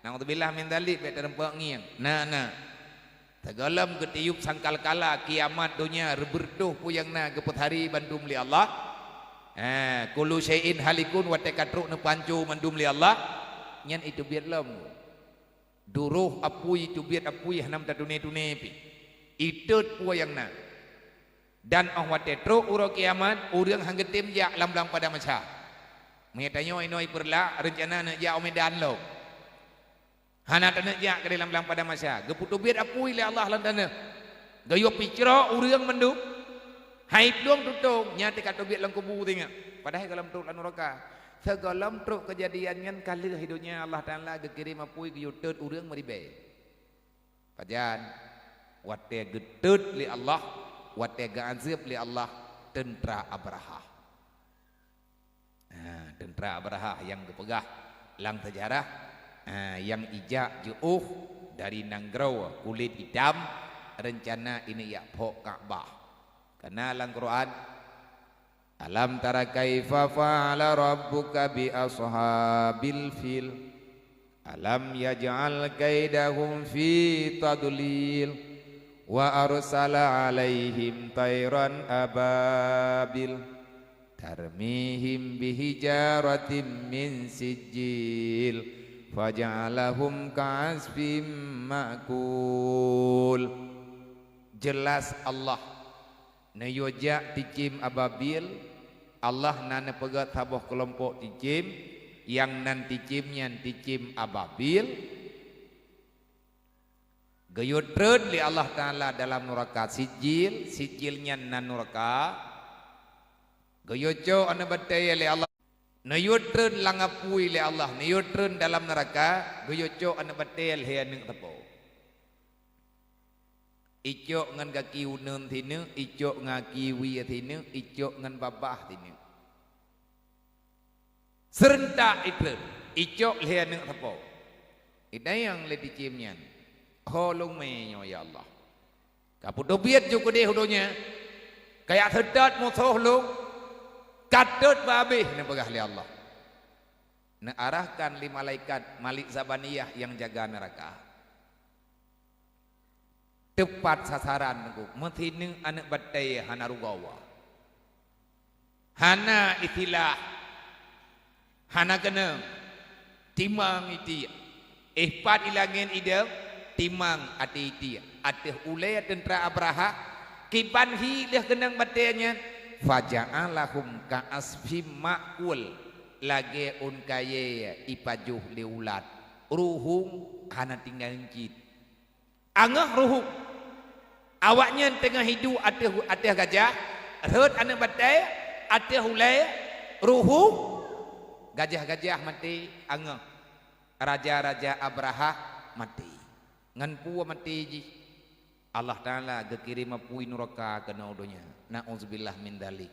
Naudzubillah min dzalik bet terempak ngiang. Nah. Tegalam ketiup sangkal kala kiamat dunia reberduh puyang na geput hari bandum li Allah. Kullu syai'in halikun wa takatruk ne pancu mandum li Allah. Nyan itu biat lom. Duruh apui itu biat apui hanam ta dunia pi. Itut puyang na. Dan Allah tetruk uro kiamat urang hanggetim jak lam-lam pada maca. Menyatanyo inoi perla rencana nak jak Medan lo. Hana tanah jak ke dalam pada masa geputu biar apui le Allah lan tanah gayo picra urang menduk haip dong tutung nyata kata biar lang kubu tengah padahal kalam truk lan neraka segalam truk kejadiannya kali hidupnya Allah Taala gekirim apui gayo teut urang maribe pajan wate geteut li Allah wate gaazib li Allah tentera Abraha tentera Abraha yang gepegah lang sejarah yang ijak jauh dari nanggrau kulit hitam rencana ini ya pok Ka'bah karena dalam Quran alam tara kaifa fa'ala rabbuka bi ashabil fil alam yaj'al kaidahum fi tadlil wa arsala alaihim tayran ababil tarmihim bihijaratin min sijil faja'alahum ka'asfim ma'kul. Jelas Allah nayojak ticim ababil Allah nana pegat sabuh kelompok ticim yang nan ticimnya ticim ababil gayutreun li Allah Ta'ala dalam neraka sijilnya nan neraka gayoco anu bataya li Allah nayutreun langapui le Allah nayutreun dalam neraka goyoco anu batel he anu tepo icok ngan kaki uneun tinu icok ngaki wi tinu icok ngan babah tinu serentak itreun icok le anu tepo idai yang le dicimnya holong menyo ya Allah kapudo biat jo gede hudonya kayak sedat musuh lu katut babih ni pegah li Allah. Nak arahkan li malaikat Malik Zabaniyah yang jaga neraka. Tepat sasaran ku. Mentinu anak batai hana rugawa. Hana itilah. Hana kena timang iti. Ihpat ilangin ide timang ati iti. Atih ulai tentera Abraha kiban hilih kenang batainya. Faja'alahum ka'asfim ma'kul lagi kaya ipajuh liulat ruhum hana tinggal ngit angah ruhum awaknya tengah hidup atih gajah reut anak batai atih hulai ruhum gajah-gajah mati angah raja-raja Abraha mati ngan puwa mati ji Allah Ta'ala gekirim apui neraka kena udunya na'udzubillah min dalik